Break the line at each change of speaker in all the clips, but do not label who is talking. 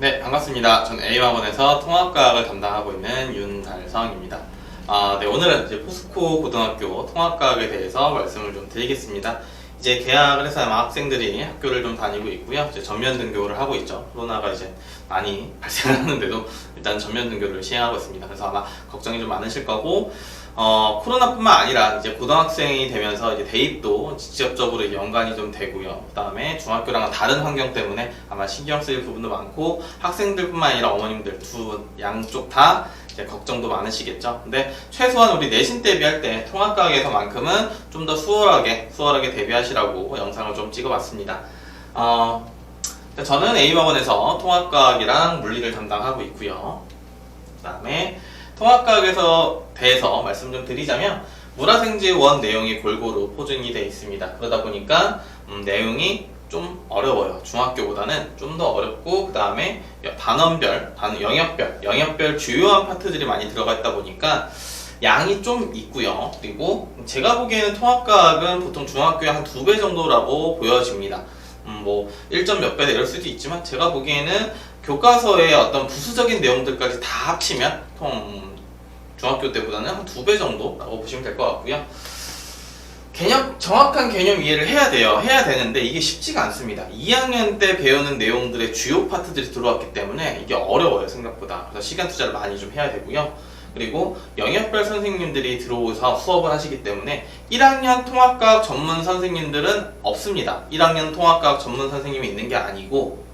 네, 반갑습니다. 전 A학원에서 통합과학을 담당하고 있는 윤달성입니다. 네, 오늘은 이제 포스코 고등학교 통합과학에 대해서 말씀을 좀 드리겠습니다. 이제 개학을 해서 아마 학생들이 학교를 좀 다니고 있고요. 이제 전면 등교를 하고 있죠. 코로나가 이제 많이 발생하는데도 일단 전면 등교를 시행하고 있습니다. 그래서 아마 걱정이 좀 많으실 거고, 코로나뿐만 아니라 이제 고등학생이 되면서 이제 대입도 직접적으로 연관이 좀 되고요. 그 다음에 중학교랑은 다른 환경 때문에 아마 신경 쓰일 부분도 많고, 학생들뿐만 아니라 어머님들 두 양쪽 다 이제 걱정도 많으시겠죠. 근데 최소한 우리 내신 대비할 때 통합과학에서만큼은 좀 더 수월하게 대비하시라고 영상을 좀 찍어봤습니다. 저는 A학원에서 통합과학이랑 물리를 담당하고 있고요. 그 다음에 통합과학에서 대해서 말씀 좀 드리자면 물화생지 원 내용이 골고루 포진이 되어 있습니다. 그러다 보니까 내용이 좀 어려워요. 중학교보다는 좀 더 어렵고, 그 다음에 단원별, 영역별 주요한 파트들이 많이 들어가 있다 보니까 양이 좀 있고요. 그리고 제가 보기에는 통합과학은 보통 중학교의 한 2배 정도라고 보여집니다. 뭐 1점 몇 배다 이럴 수도 있지만 제가 보기에는 교과서의 어떤 부수적인 내용들까지 다 합치면 중학교 때보다는 한 2배 정도라고 보시면 될 것 같고요. 정확한 개념 이해를 해야 돼요. 해야 되는데 이게 쉽지가 않습니다. 2학년 때 배우는 내용들의 주요 파트들이 들어왔기 때문에 이게 어려워요, 생각보다. 그래서 시간 투자를 많이 좀 해야 되고요. 그리고 영역별 선생님들이 들어오셔서 수업을 하시기 때문에 1학년 통합과학 전문 선생님들은 없습니다. 1학년 통합과학 전문 선생님이 있는 게 아니고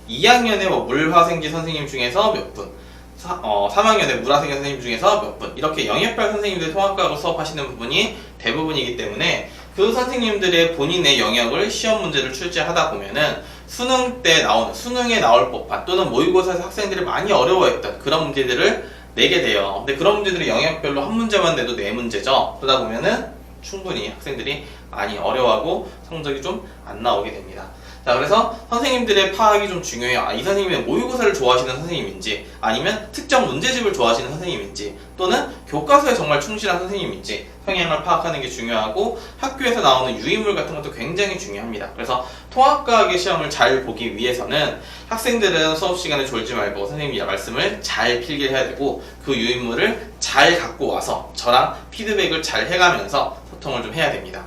2학년에 뭐 물화생지 선생님 중에서 몇 분, 3학년에 물화생지 선생님 중에서 몇 분, 이렇게 영역별 선생님들이 통합과학을 수업하시는 부분이 대부분이기 때문에 그 선생님들의 본인의 영역을 시험 문제를 출제하다 보면은 수능에 나올 법한 또는 모의고사에서 학생들이 많이 어려워했던 그런 문제들을 내게 돼요. 근데 그런 문제들이 영역별로 한 문제만 내도 4문제죠. 그러다 보면은 충분히 학생들이 많이 어려워하고 성적이 좀 안 나오게 됩니다. 자, 그래서 선생님들의 파악이 좀 중요해요. 이 선생님은 모의고사를 좋아하시는 선생님인지, 아니면 특정 문제집을 좋아하시는 선생님인지, 또는 교과서에 정말 충실한 선생님인지 성향을 파악하는 게 중요하고, 학교에서 나오는 유인물 같은 것도 굉장히 중요합니다. 그래서 통합과학의 시험을 잘 보기 위해서는 학생들은 수업 시간에 졸지 말고 선생님이 말씀을 잘 필기해야 되고, 그 유인물을 잘 갖고 와서 저랑 피드백을 잘 해가면서 소통을 좀 해야 됩니다.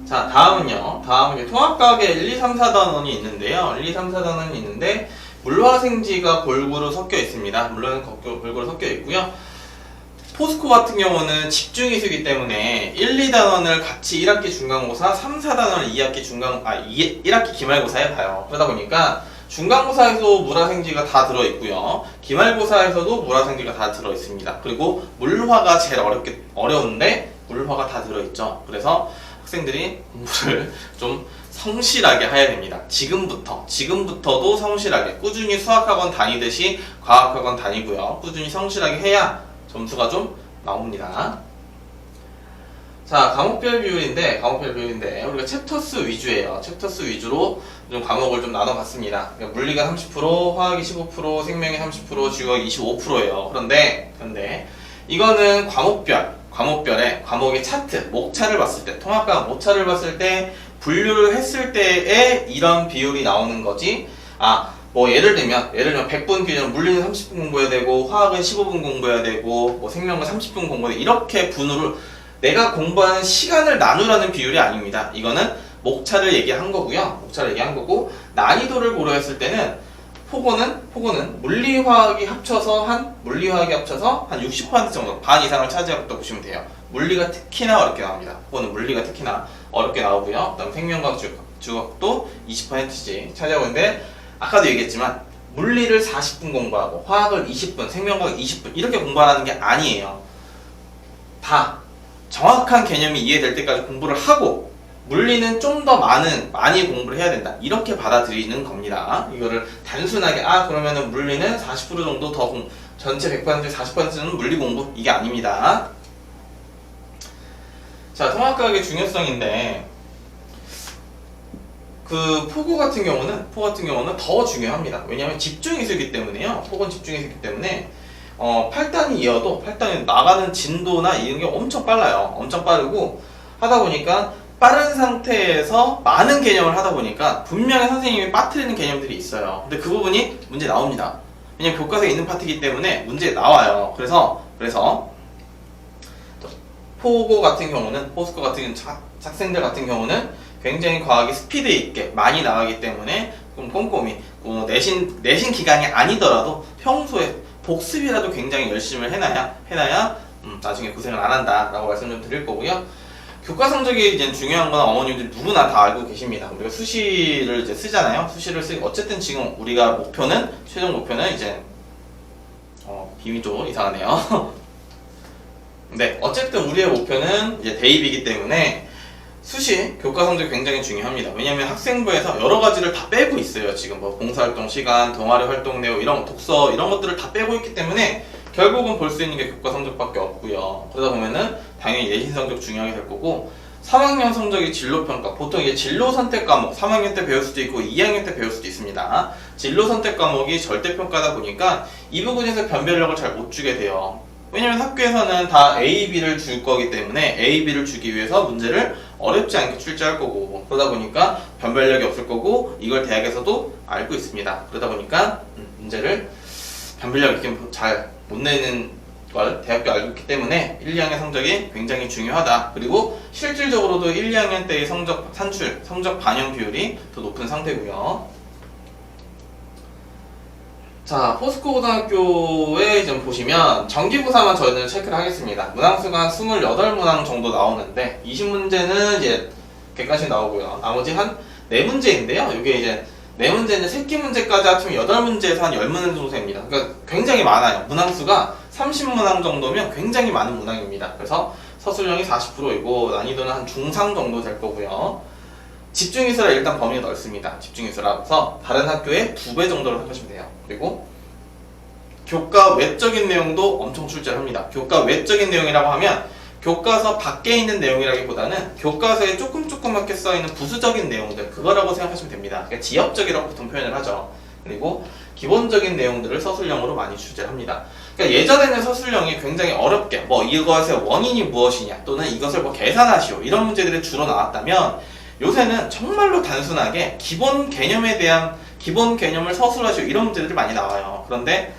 자, 다음은요. 통합과학에 1, 2, 3, 4단원이 있는데요. 1, 2, 3, 4단원이 있는데 물화생지가 골고루 섞여 있습니다. 물론 골고루 섞여 있고요. 포스코 같은 경우는 집중이수이기 때문에 1, 2단원을 같이 1학기 중간고사, 3, 4단원을 1학기 기말고사에 봐요. 그러다 보니까 중간고사에도 물화생지가 다 들어있고요. 기말고사에서도 물화생지가 다 들어있습니다. 그리고 물화가 제일 어려운데 물화가 다 들어있죠. 그래서 학생들이 공부를 좀 성실하게 해야 됩니다. 지금부터도 성실하게, 꾸준히 수학학원 다니듯이 과학학원 다니고요. 꾸준히 성실하게 해야 점수가 좀 나옵니다. 자, 과목별 비율인데 우리가 챕터수 위주예요. 챕터수 위주로 좀 과목을 좀 나눠봤습니다. 그러니까 물리가 30%, 화학이 15%, 생명이 30%, 지구학이 25%예요. 그런데 이거는 과목별의 과목의 차트, 목차를 봤을 때, 통합과학 목차를 봤을 때 분류를 했을 때에 이런 비율이 나오는 거지. 뭐 예를 들면 100분 기준 물리는 30분 공부해야 되고, 화학은 15분 공부해야 되고, 뭐 생명은 30분 공부해야 되고, 이렇게 분으로 내가 공부하는 시간을 나누라는 비율이 아닙니다. 이거는 목차를 얘기한 거고요. 난이도를 고려했을 때는 포고는 물리화학이 합쳐서 한 60% 정도, 반 이상을 차지하고 보시면 돼요. 물리가 특히나 어렵게 나옵니다. 포고는 물리가 특히나 어렵게 나오고요. 그다음 생명과학, 주학도 20%씩 차지하고 있는데, 아까도 얘기했지만 물리를 40분 공부하고 화학을 20분, 생명과학 20분 이렇게 공부하는 게 아니에요. 다 정확한 개념이 이해될 때까지 공부를 하고, 물리는 좀 더 많이 공부를 해야 된다, 이렇게 받아들이는 겁니다. 이거를 단순하게 그러면은 물리는 40% 정도 더 전체 100%에 40%는 물리 공부, 이게 아닙니다. 자, 통합과학의 중요성인데 포고 같은 경우는 더 중요합니다. 왜냐하면 집중이수이기 때문에요. 포고는 집중이수이기 때문에 8단이 이어도 8단이 나가는 진도나 이런 게 엄청 빨라요. 엄청 빠르고 하다 보니까 빠른 상태에서 많은 개념을 하다 보니까 분명히 선생님이 빠뜨리는 개념들이 있어요. 근데 그 부분이 문제 나옵니다. 왜냐면 교과서에 있는 파트이기 때문에 문제에 나와요. 그래서 포고 같은 경우는, 포스코 같은 학생들 같은 경우는 굉장히 과학이 스피드 있게 많이 나가기 때문에 좀 꼼꼼히 내신 기간이 아니더라도 평소에 복습이라도 굉장히 열심히 해놔야 나중에 고생을 안 한다라고 말씀 좀 드릴 거고요. 교과 성적이 이제 중요한 건 어머님들 누구나 다 알고 계십니다. 우리가 수시를 이제 쓰잖아요. 수시를 어쨌든 지금 우리가 최종 목표는 이제 비밀 좀 이상하네요. 네, 어쨌든 우리의 목표는 이제 대입이기 때문에 수시 교과 성적이 굉장히 중요합니다. 왜냐면 학생부에서 여러 가지를 다 빼고 있어요. 지금 뭐 봉사활동 시간, 동아리 활동 내용, 이런 독서 이런 것들을 다 빼고 있기 때문에 결국은 볼 수 있는 게 교과 성적밖에 없고요. 그러다 보면은 당연히 내신 성적 중요하게 될 거고, 3학년 성적이 진로평가, 보통 이게 진로 선택 과목 3학년 때 배울 수도 있고 2학년 때 배울 수도 있습니다. 진로 선택 과목이 절대평가다 보니까 이 부분에서 변별력을 잘 못 주게 돼요. 왜냐면 학교에서는 다 A, B를 줄 거기 때문에 A, B를 주기 위해서 문제를 어렵지 않게 출제할 거고, 그러다 보니까 변별력이 없을 거고, 이걸 대학에서도 알고 있습니다. 그러다 보니까 문제를 변별력 있게 잘 못 내는 걸 대학교 알고 있기 때문에 1, 2학년 성적이 굉장히 중요하다. 그리고 실질적으로도 1, 2학년 때의 성적 산출, 성적 반영 비율이 더 높은 상태고요. 자, 포스코 고등학교에 좀 보시면 정기부사만 저희는 체크를 하겠습니다. 문항수가 한 28문항 정도 나오는데 20문제는 이제 객관식 나오고요. 나머지 한 4문제인데요. 이게 이제 4문제는 새끼 문제까지 합치면 8문제에서 한 10문항 정도 됩니다. 그러니까 굉장히 많아요. 문항수가 30문항 정도면 굉장히 많은 문항입니다. 그래서 서술형이 40%이고 난이도는 한 중상 정도 될 거고요. 집중이수라 일단 범위가 넓습니다. 집중이수라서 다른 학교의 2배 정도로 생각하시면 돼요. 그리고 교과 외적인 내용도 엄청 출제를 합니다. 교과 외적인 내용이라고 하면 교과서 밖에 있는 내용이라기보다는 교과서에 조금맣게 써있는 부수적인 내용들, 그거라고 생각하시면 됩니다. 그러니까 지엽적이라고 보통 표현을 하죠. 그리고 기본적인 내용들을 서술형으로 많이 출제를 합니다. 그러니까 예전에는 서술형이 굉장히 어렵게 뭐 이것의 원인이 무엇이냐 또는 이것을 뭐 계산하시오 이런 문제들이 주로 나왔다면, 요새는 정말로 단순하게 기본 개념에 대한 기본 개념을 서술하시오 이런 문제들이 많이 나와요. 그런데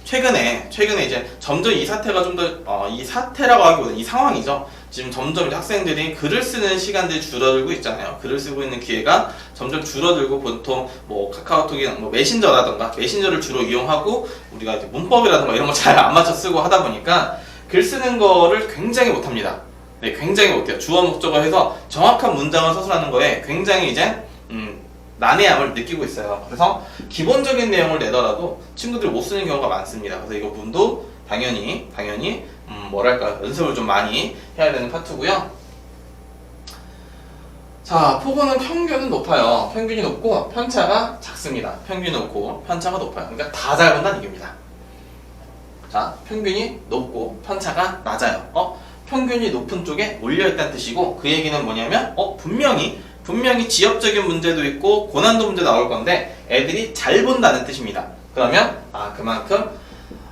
최근에 이제 점점 이 사태가 좀 더 이 사태라고 하기보다는 이 상황이죠. 지금 점점 이제 학생들이 글을 쓰는 시간들이 줄어들고 있잖아요. 글을 쓰고 있는 기회가 점점 줄어들고, 보통 뭐 카카오톡이나 뭐 메신저라던가 메신저를 주로 이용하고 우리가 이제 문법이라던가 이런 거 잘 안 맞춰 쓰고 하다 보니까 글 쓰는 거를 굉장히 못합니다. 네, 굉장히 못해요. 주어 목적어 해서 정확한 문장을 서술하는 거에 굉장히 이제 난해함을 느끼고 있어요. 그래서 기본적인 내용을 내더라도 친구들이 못 쓰는 경우가 많습니다. 그래서 이 부분도 당연히 뭐랄까 연습을 좀 많이 해야 되는 파트고요. 자, 포고는 평균은 높아요. 평균이 높고 편차가 작습니다. 평균이 높고 편차가 높아요. 그러니까 다 잘 본다는 얘기입니다. 자, 평균이 높고 편차가 낮아요. 평균이 높은 쪽에 몰려있다는 뜻이고, 그 얘기는 뭐냐면 분명히 지엽적인 문제도 있고 고난도 문제 나올 건데 애들이 잘 본다는 뜻입니다. 그러면 그만큼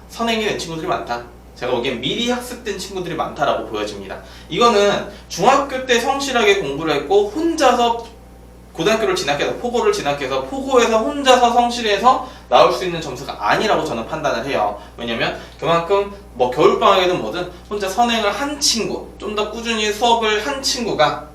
선행이 된 친구들이 많다. 제가 보기엔 미리 학습된 친구들이 많다라고 보여집니다. 이거는 중학교 때 성실하게 공부를 했고 혼자서 고등학교를 진학해서 포고를 진학해서 포고에서 혼자서 성실해서 나올 수 있는 점수가 아니라고 저는 판단을 해요. 왜냐면 그만큼 뭐 겨울방학이든 뭐든 혼자 선행을 한 친구, 좀 더 꾸준히 수업을 한 친구가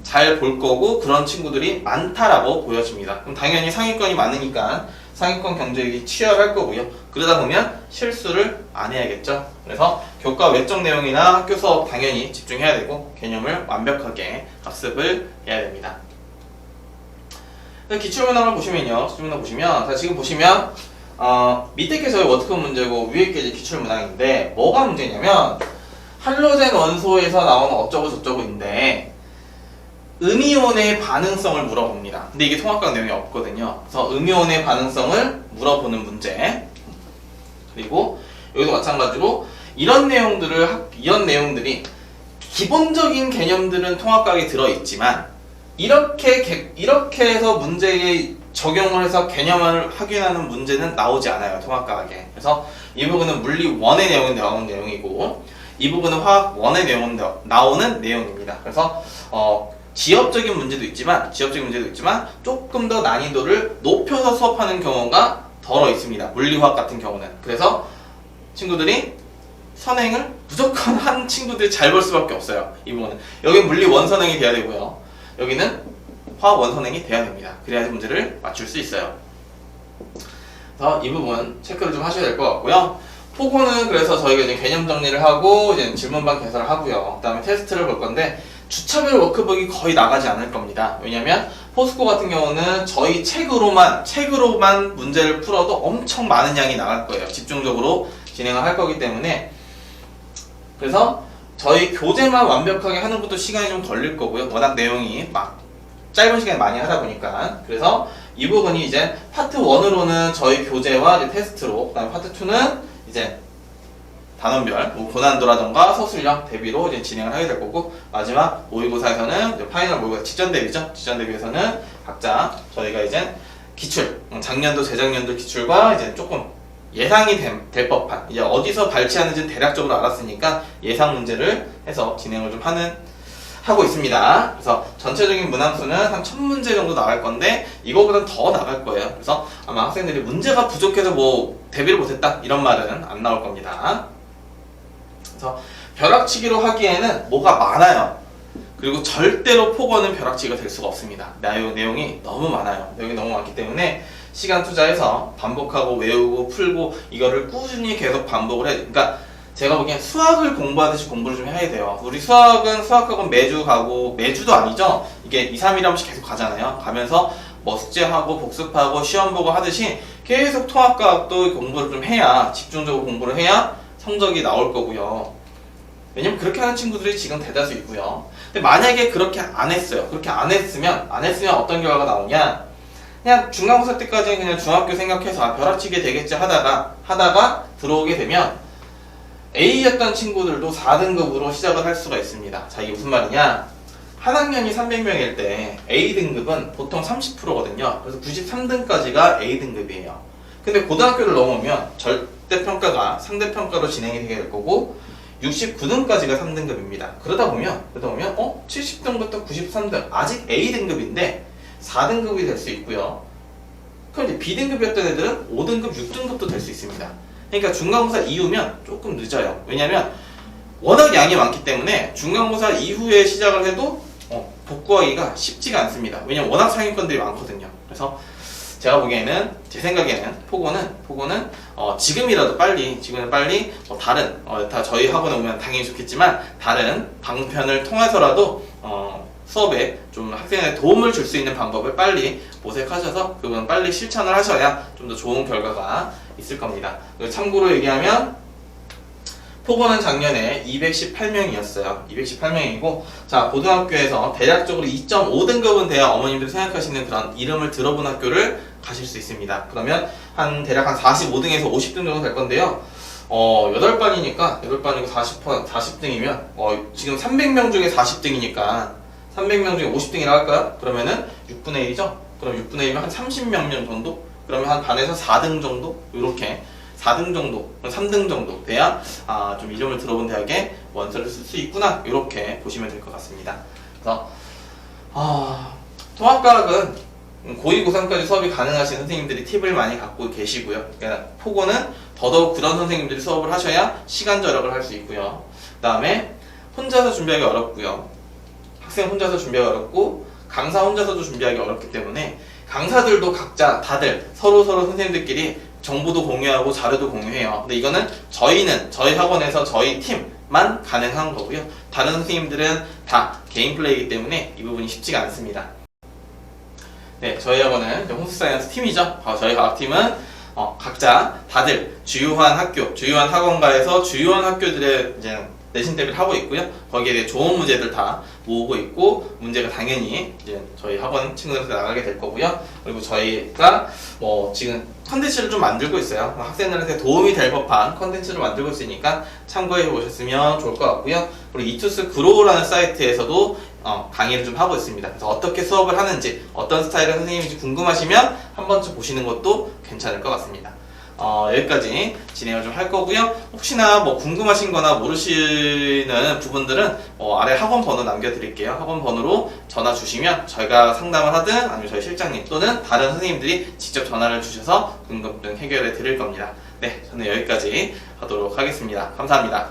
잘 볼 거고, 그런 친구들이 많다라고 보여집니다. 그럼 당연히 상위권이 많으니까 상위권 경쟁이 치열할 거고요. 그러다 보면 실수를 안 해야겠죠. 그래서 교과 외적 내용이나 학교 수업 당연히 집중해야 되고 개념을 완벽하게 학습을 해야 됩니다. 기출문항을 보시면요. 기출문항 보시면, 자, 지금 보시면 밑에 게 저희 워크북 문제고 위에 게 이제 기출문항인데, 뭐가 문제냐면 할로젠 원소에서 나오는 어쩌고 저쩌고인데 음이온의 반응성을 물어봅니다. 근데 이게 통합각 내용이 없거든요. 그래서 음이온의 반응성을 물어보는 문제. 그리고 여기도 마찬가지로 이런 내용들이 기본적인 개념들은 통합각에 들어있지만 이렇게 해서 문제에 적용을 해서 개념을 확인하는 문제는 나오지 않아요. 통합각에. 그래서 이 부분은 물리 1의 내용이 나오는 내용이고, 이 부분은 화학 1의 내용 나오는 내용입니다. 그래서 지역적인 문제도 있지만 조금 더 난이도를 높여서 수업하는 경우가 덜어 있습니다. 물리화학 같은 경우는. 그래서 친구들이 선행을 무조건 한 친구들이 잘 볼 수밖에 없어요. 이 부분은. 여기는 물리 원선행이 돼야 되고요. 여기는 화학 원선행이 돼야 됩니다. 그래야지 문제를 맞출 수 있어요. 그래서 이 부분 체크를 좀 하셔야 될 것 같고요. 포고는 그래서 저희가 이제 개념 정리를 하고 이제 질문방 개설을 하고요. 그 다음에 테스트를 볼 건데 주차별 워크북이 거의 나가지 않을 겁니다. 왜냐면 포스코 같은 경우는 저희 책으로만 문제를 풀어도 엄청 많은 양이 나갈 거예요. 집중적으로 진행을 할 거기 때문에. 그래서 저희 교재만 완벽하게 하는 것도 시간이 좀 걸릴 거고요. 워낙 내용이 막 짧은 시간에 많이 하다 보니까. 그래서 이 부분이 이제 파트 1으로는 저희 교재와 이제 테스트로, 그 다음에 파트 2는 이제 단원별, 고난도라던가 서술형 대비로 이제 진행을 하게 될 거고, 마지막 모의고사에서는 파이널 모의고사 직전 대비죠. 직전 대비에서는 각자 저희가 이제 기출, 작년도 재작년도 기출과 이제 조금 예상이 될 법한, 이제 어디서 발치하는지는 대략적으로 알았으니까 예상 문제를 해서 진행을 좀 하고 있습니다. 그래서 전체적인 문항수는 한 1000문제 정도 나갈 건데 이거보단 더 나갈 거예요. 그래서 아마 학생들이 문제가 부족해서 뭐 대비를 못했다 이런 말은 안 나올 겁니다. 그래서 벼락치기로 하기에는 뭐가 많아요. 그리고 절대로 포고는 벼락치기가 될 수가 없습니다. 내용이 너무 많아요. 내용이 너무 많기 때문에 시간 투자해서 반복하고 외우고 풀고 이거를 꾸준히 계속 반복을 그러니까 제가 보기엔 수학을 공부하듯이 공부를 좀 해야 돼요. 우리 수학학원 매주 가고, 매주도 아니죠. 이게 2, 3일에 한 번씩 계속 가잖아요. 가면서 뭐 숙제하고 복습하고 시험 보고 하듯이 계속 통합과학도 공부를 좀 해야, 집중적으로 공부를 해야 성적이 나올 거고요. 왜냐면 그렇게 하는 친구들이 지금 대다수 있고요. 근데 만약에 그렇게 안 했어요. 그렇게 안 했으면 어떤 결과가 나오냐? 그냥 중간고사 때까지는 그냥 중학교 생각해서 벼락치기 되겠지 하다가 들어오게 되면 A였던 친구들도 4등급으로 시작을 할 수가 있습니다. 자, 이게 무슨 말이냐? 한 학년이 300명일 때 A등급은 보통 30%거든요. 그래서 93등까지가 A등급이에요. 근데 고등학교를 넘으면 절대평가가 상대평가로 진행이 되게 될 거고 69등까지가 3등급입니다. 그러다 보면 70등부터 93등 아직 A등급인데 4등급이 될 수 있고요. 그럼 이제 B등급이었던 애들은 5등급, 6등급도 될 수 있습니다. 그러니까 중간고사 이후면 조금 늦어요. 왜냐면 워낙 양이 많기 때문에 중간고사 이후에 시작을 해도 복구하기가 쉽지가 않습니다. 왜냐면 워낙 상위권들이 많거든요. 그래서 제가 보기에는, 제 생각에는 포고는 지금은 빨리 다른 다 저희 학원에 오면 당연히 좋겠지만 다른 방편을 통해서라도 수업에 좀 학생에 도움을 줄 수 있는 방법을 빨리 모색하셔서 그건 빨리 실천을 하셔야 좀 더 좋은 결과가 있을 겁니다. 참고로 얘기하면 포고는 작년에 218명이었어요. 218명이고 자, 고등학교에서 대략적으로 2.5등급은 돼야 어머님들이 생각하시는 그런 이름을 들어본 학교를 가실 수 있습니다. 그러면 대략 한 45등에서 50등 정도 될 건데요. 8반이니까 40등이면 지금 300명 중에 40등이니까 300명 중에 50등이라고 할까요? 그러면은 6분의 1이죠? 그럼 6분의 1이면 한 30명 정도? 그러면 한 반에서 4등 정도? 이렇게 4등 정도, 3등 정도 돼야 좀 이름을 들어본 대학에 원서를 쓸 수 있구나 이렇게 보시면 될 것 같습니다. 그래서 통합과학은 고2, 고3까지 수업이 가능하신 선생님들이 팁을 많이 갖고 계시고요. 그러니까 포고는 더더욱 그런 선생님들이 수업을 하셔야 시간 절약을 할 수 있고요. 그 다음에 혼자서 준비하기 어렵고요. 학생 혼자서 준비하기 어렵고 강사 혼자서도 준비하기 어렵기 때문에 강사들도 각자 다들 서로 선생님들끼리 정보도 공유하고 자료도 공유해요. 근데 이거는 저희 학원에서 저희 팀만 가능한 거고요. 다른 선생님들은 다 개인 플레이이기 때문에 이 부분이 쉽지가 않습니다. 네, 저희 학원은 홈스사이언스 팀이죠. 저희 과학팀은 각자 다들 주요한 학원가에서 주요한 학교들의 이제 내신 대비를 하고 있고요. 거기에 대해 좋은 문제들 다 모으고 있고 문제가 당연히 이제 저희 학원 친구들한테 나가게 될 거고요. 그리고 저희가 지금 컨텐츠를 좀 만들고 있어요. 학생들한테 도움이 될 법한 컨텐츠를 만들고 있으니까 참고해 보셨으면 좋을 것 같고요. 그리고 이투스 그로우라는 사이트에서도 강의를 좀 하고 있습니다. 그래서 어떻게 수업을 하는지 어떤 스타일의 선생님인지 궁금하시면 한 번쯤 보시는 것도 괜찮을 것 같습니다. 여기까지 진행을 좀 할 거고요. 혹시나 뭐 궁금하신 거나 모르시는 부분들은 아래 학원 번호 남겨드릴게요. 학원 번호로 전화 주시면 저희가 상담을 하든 아니면 저희 실장님 또는 다른 선생님들이 직접 전화를 주셔서 궁금증 해결해 드릴 겁니다. 네, 저는 여기까지 하도록 하겠습니다. 감사합니다.